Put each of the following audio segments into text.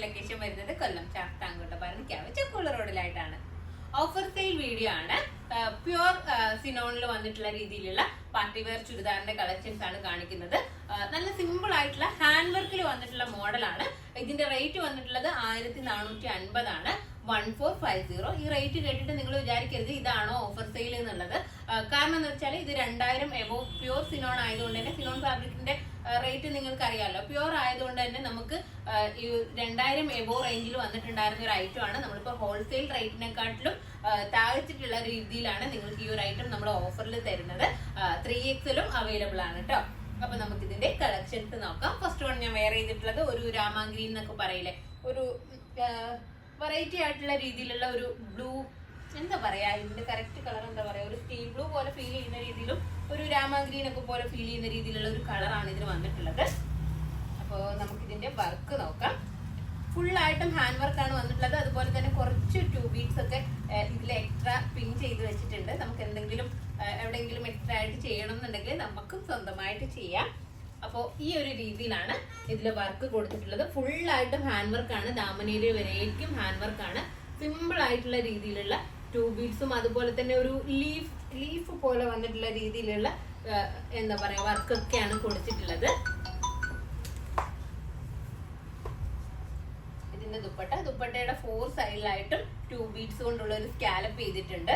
Location വരുന്നത് കൊല്ലം Sasthamkotta Paranjikkavu ചെക്കുള്ള റോഡിലായിട്ടാണ്. Offer sale video ആണ്. Pure സിനോണിൽ വന്നിട്ടുള്ള രീതിയിലുള്ള പാർട്ടി വെയർ ചുരിദാറിന്റെ കളക്ഷൻസ് ആണ് കാണിക്കുന്നത്. നല്ല സിമ്പിൾ ആയിട്ടുള്ള ഹാൻഡ് വർക്കിൽ വന്നിട്ടുള്ള മോഡലാണ്. ഇതിന്റെ റേറ്റ് വന്നിട്ടുള്ളത് 1450 ആണ്. 1450. ഈ റേറ്റ് കേട്ടിട്ട് നിങ്ങൾ വിചാരിക്കരുത് ഇതാണോ ഓഫർ സെയിൽ എന്നുള്ളത്. കാരണം എന്ന് വെച്ചാൽ ഇത് 2000 എബോ പ്യുവർ സിനോൺ ആയതുകൊണ്ട് തന്നെ സിനോൺ ഫാബ്രിക്കിന്റെ റേറ്റ് നിങ്ങൾക്ക് അറിയാമല്ലോ. പ്യുവർ ആയതുകൊണ്ട് തന്നെ നമുക്ക് ഈ 2000 എബോ റേഞ്ചിൽ വന്നിട്ടുണ്ടായിരുന്ന ഒരു ഐറ്റം ആണ്. നമ്മളിപ്പോൾ ഹോൾസെയിൽ റേറ്റിനെക്കാട്ടിലും താഴ്ത്തിട്ടുള്ള രീതിയിലാണ് നിങ്ങൾക്ക് ഈ ഒരു ഐറ്റം നമ്മൾ ഓഫറിൽ തരുന്നത്. 3XL അവൈലബിൾ ആണ് കേട്ടോ. അപ്പൊ നമുക്ക് ഇതിന്റെ കളക്ഷൻസ് നോക്കാം. ഫസ്റ്റ് വൺ ഞാൻ വെയർ ചെയ്തിട്ടുള്ളത് ഒരു രാമാഗ്രീൻ എന്നൊക്കെ പറയില്ലേ, ഒരു വെറൈറ്റി ആയിട്ടുള്ള രീതിയിലുള്ള ഒരു ബ്ലൂ, എന്താ പറയാ ഇതിന്റെ കറക്റ്റ് കളർ എന്താ പറയാ, ഒരു സ്റ്റീൽ ബ്ലൂ പോലെ ഫീൽ ചെയ്യുന്ന രീതിയിലും ഒരു രാമാഗ്രീൻ ഒക്കെ പോലെ ഫീൽ ചെയ്യുന്ന രീതിയിലുള്ള ഒരു കളറാണ് ഇതിന് വന്നിട്ടുള്ളത്. അപ്പോൾ നമുക്ക് ഇതിന്റെ വർക്ക് നോക്കാം. ഫുള്ളായിട്ടും ഹാൻഡ് വർക്കാണ് വന്നിട്ടുള്ളത്. അതുപോലെ തന്നെ കുറച്ച് 2 ബീഡ്സ് ഒക്കെ ഇതിൽ എക്സ്ട്രാ പിൻ ചെയ്ത് വെച്ചിട്ടുണ്ട്. നമുക്ക് എന്തെങ്കിലും എവിടെയെങ്കിലും എക്സ്ട്രാ ആയിട്ട് ചെയ്യണം എന്നുണ്ടെങ്കിൽ നമുക്ക് സ്വന്തമായിട്ട് ചെയ്യാം. അപ്പോൾ ഈ ഒരു രീതിയിലാണ് ഇതിൽ വർക്ക് കൊടുത്തിട്ടുള്ളത്. ഫുള്ളായിട്ടും ഹാൻഡ് വർക്കാണ്. ദാമനേരിയ വരേക്കും ഹാൻഡ് വർക്കാണ്. സിമ്പിൾ ആയിട്ടുള്ള രീതിയിലുള്ള 2 ബീഡ്സും അതുപോലെ തന്നെ ഒരു ലീഫ് പോലെ വന്നിട്ടുള്ള രീതിയിലുള്ള എന്താ പറയാ വർക്കൊക്കെയാണ് കൊടുത്തിട്ടുള്ളത്. ദുപ്പട്ടയുടെ 4 സൈഡിലായിട്ടും 2 ബീഡ്സ് കൊണ്ടുള്ള ഒരു സ്കാലപ്പ് ചെയ്തിട്ടുണ്ട്.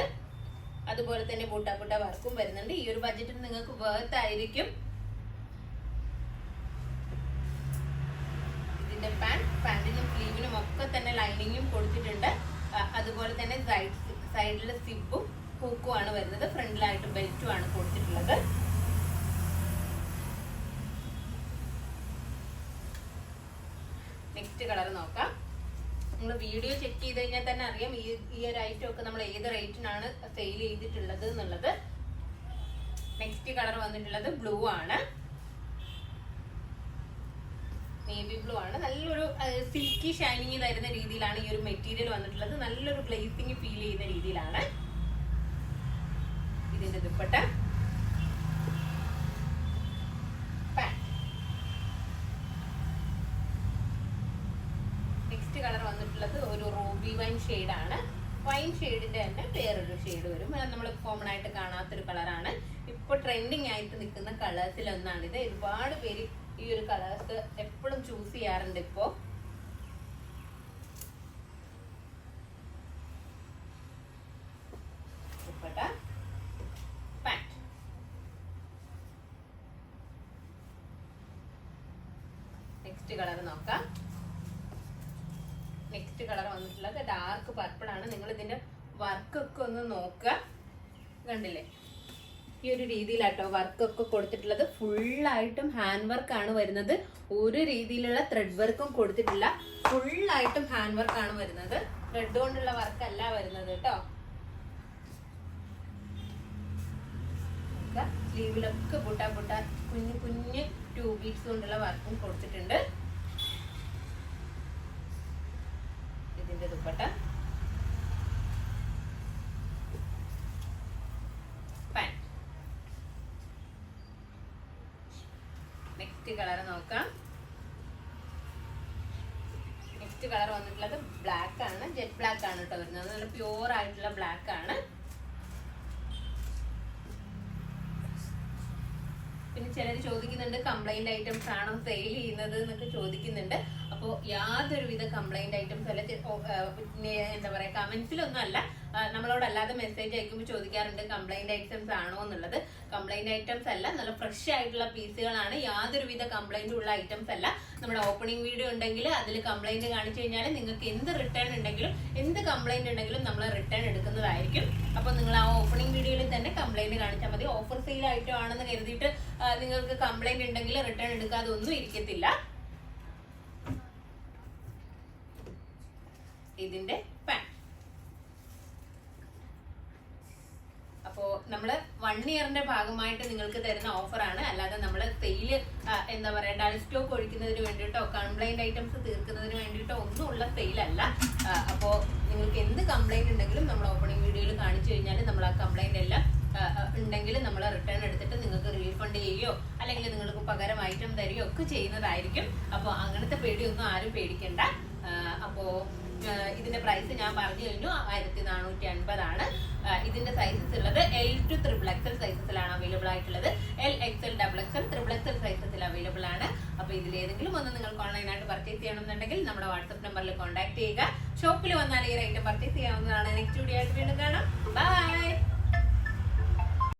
അതുപോലെ തന്നെ ബുട്ട വർക്കും വരുന്നുണ്ട്. ഈ ഒരു ബഡ്ജറ്റിൽ നിങ്ങൾക്ക് വർത്ത് ആയിരിക്കും. ഇതിന്റെ പാന്റിനും സ്ലീവിനും ഒക്കെ തന്നെ ലൈനിങ്ങും കൊടുത്തിട്ടുണ്ട്. അതുപോലെ തന്നെ സൈഡിൽ സിബും ഹൂക്കും ആണ് വരുന്നത്. ഫ്രണ്ടിലായിട്ട് ബെൽറ്റും ആണ് കൊടുത്തിട്ടുള്ളത്. നെക്സ്റ്റ് കളർ നോക്കാം. നമ്മൾ വീഡിയോ ചെക്ക് ചെയ്ത് കഴിഞ്ഞാൽ തന്നെ അറിയാം ഈ ഒരു ഐറ്റം ഒക്കെ നമ്മൾ ഏത് റേറ്റിനാണ് സെയിൽ ചെയ്തിട്ടുള്ളത് എന്നുള്ളത്. നെക്സ്റ്റ് കളർ വന്നിട്ടുള്ളത് ബ്ലൂ ആണ്, നേവി ബ്ലൂ ആണ്. നല്ലൊരു സിൽക്കി ഷൈനിങ് തരുന്ന രീതിയിലാണ് ഈ ഒരു മെറ്റീരിയൽ വന്നിട്ടുള്ളത്. നല്ലൊരു ഗ്ലേസിങ് ഫീൽ ചെയ്യുന്ന രീതിയിലാണ് ഇതിന്റെ ദുപ്പട്ട. കളർ വന്നിട്ടുള്ളത് ഒരു റൂബി വൈൻ ഷെയ്ഡ് ആണ്. വൈൻ ഷെയ്ഡിന്റെ തന്നെ വേറൊരു ഷെയ്ഡ് വരും. നമ്മൾ കോമൺ ആയിട്ട് കാണാത്തൊരു കളറാണ്. ഇപ്പൊ ട്രെൻഡിങ് ആയിട്ട് നിൽക്കുന്ന കളേഴ്സിൽ ഒന്നാണിത്. ഒരുപാട് പേര് ഈ ഒരു കളേഴ്സ് എപ്പോഴും ചൂസ് ചെയ്യാറുണ്ട്. ഇപ്പോ നെക്സ്റ്റ് കളർ നോക്കാം. നെക്സ്റ്റ് കളർ വന്നിട്ടുള്ളത് ഡാർക്ക് പർപ്പിൾ ആണ്. നിങ്ങൾ ഇതിന്റെ വർക്കൊക്കെ ഒന്ന് നോക്കുക. കണ്ടില്ലേ, ഈ ഒരു രീതിയിലാട്ടോ വർക്കൊക്കെ കൊടുത്തിട്ടുള്ളത്. ഫുള്ളായിട്ടും ഹാൻഡ് വർക്കാണ് വരുന്നത്. ഒരു രീതിയിലുള്ള ത്രെഡ് വർക്കും കൊടുത്തിട്ടില്ല. ഫുള്ളായിട്ടും ഹാൻഡ് വർക്കാണ് വരുന്നത്. ത്രെഡ് കൊണ്ടുള്ള വർക്കല്ല വരുന്നത് കേട്ടോ. സ്ലീവിലൊക്കെ ബുട്ട കുഞ്ഞു 2 ബീഡ്സ് കൊണ്ടുള്ള വർക്കും കൊടുത്തിട്ടുണ്ട്. ഇതിന്റെ ദുപ്പട്ട, പാന്റ്. നെക്സ്റ്റ് കളർ നോക്കാം. നെക്സ്റ്റ് കളർ വന്നിട്ടുള്ളത് ബ്ലാക്ക് ആണ്. ജെറ്റ് ബ്ലാക്ക് ആണ് കേട്ടോ വരുന്നത്. നല്ല പ്യൂർ ആയിട്ടുള്ള ബ്ലാക്ക് ആണ്. പിന്നെ ചിലർ ചോദിക്കുന്നുണ്ട് കംപ്ലൈന്റ് ഐറ്റംസ് ആണോ സെയിൽ ചെയ്യുന്നത് എന്നൊക്കെ ചോദിക്കുന്നുണ്ട്. അപ്പോൾ യാതൊരുവിധ കംപ്ലൈന്റ് ഐറ്റംസ് അല്ല. എന്താ പറയാ, കമന്റ്സിലൊന്നും അല്ല, നമ്മളോട് അല്ലാതെ മെസ്സേജ് അയക്കുമ്പോൾ ചോദിക്കാറുണ്ട് കംപ്ലൈന്റ് ഐറ്റംസ് ആണോ എന്നുള്ളത്. കംപ്ലൈന്റ് ഐറ്റംസ് അല്ല, നല്ല ഫ്രഷ് ആയിട്ടുള്ള പീസുകളാണ്. യാതൊരുവിധ കംപ്ലൈന്റ് ഉള്ള ഐറ്റംസ് അല്ല. നമ്മുടെ ഓപ്പണിംഗ് വീഡിയോ ഉണ്ടെങ്കിൽ അതിൽ കംപ്ലൈന്റ് കാണിച്ചു കഴിഞ്ഞാൽ നിങ്ങൾക്ക് എന്ത് റിട്ടേൺ ഉണ്ടെങ്കിലും എന്ത് കംപ്ലൈന്റ് ഉണ്ടെങ്കിലും നമ്മൾ റിട്ടേൺ എടുക്കുന്നതായിരിക്കും. അപ്പൊ നിങ്ങൾ ആ ഓപ്പണിംഗ് വീഡിയോയിൽ തന്നെ കംപ്ലൈന്റ് കാണിച്ചാൽ മതി. ഓഫർ സെയിൽ ഐറ്റം ആണെന്ന് കരുതിയിട്ട് നിങ്ങൾക്ക് കംപ്ലൈന്റ് ഉണ്ടെങ്കിൽ റിട്ടേൺ എടുക്കാതെ ഒന്നും ഇരിക്കത്തില്ല. ഇതിന്റെ പാന്റ്. അപ്പോ നമ്മള് 1 ഇയറിന്റെ ഭാഗമായിട്ട് നിങ്ങൾക്ക് തരുന്ന ഓഫറാണ്. അല്ലാതെ നമ്മള് സെയില് എന്താ പറയാ ഡൾ സ്റ്റോക്ക് ഒഴിക്കുന്നതിന് വേണ്ടിയിട്ടോ കംപ്ലൈന്റ് ഐറ്റംസ് തീർക്കുന്നതിന് വേണ്ടിയിട്ടോ ഒന്നും ഉള്ള സെയിലല്ല. അപ്പോ നിങ്ങൾക്ക് എന്ത് കംപ്ലൈന്റ് ഉണ്ടെങ്കിലും നമ്മൾ ഓപ്പണിംഗ് വീഡിയോയിൽ കാണിച്ചു കഴിഞ്ഞാൽ നമ്മൾ ആ കംപ്ലൈന്റ് എല്ലാം ഉണ്ടെങ്കിൽ നമ്മൾ റിട്ടേൺ എടുത്തിട്ട് നിങ്ങൾക്ക് റീഫണ്ട് ചെയ്യുകയോ അല്ലെങ്കിൽ നിങ്ങൾക്ക് പകരം ഐറ്റം തരികയോ ഒക്കെ ചെയ്യുന്നതായിരിക്കും. അപ്പോൾ അങ്ങനത്തെ പേടിയൊന്നും ആരും പേടിക്കണ്ട. അപ്പോ ഇതിന്റെ പ്രൈസ് ഞാൻ പറഞ്ഞു കഴിഞ്ഞു, 1450 ഇതിന്റെ സൈസസ് ഉള്ളത് L to XXL സൈസസിലാണ് അവൈലബിൾ ആയിട്ടുള്ളത്. LXL, XXL, XXL സൈസസിൽ അവൈലബിൾ ആണ്. അപ്പൊ ഇതിലേതെങ്കിലും ഒന്ന് നിങ്ങൾക്ക് ഓൺലൈനായിട്ട് പർച്ചേസ് ചെയ്യണമെന്നുണ്ടെങ്കിൽ നമ്മുടെ വാട്സ്ആപ്പ് നമ്പറിൽ കോൺടാക്ട് ചെയ്യുക. ഷോപ്പിൽ വന്നാൽ ഈ ഐറ്റം പർച്ചേസ് ചെയ്യാവുന്നതാണ്. നെക്സ്റ്റ് വീഡിയോ ആയിട്ട് വീണ്ടും കാണാം. ബൈ.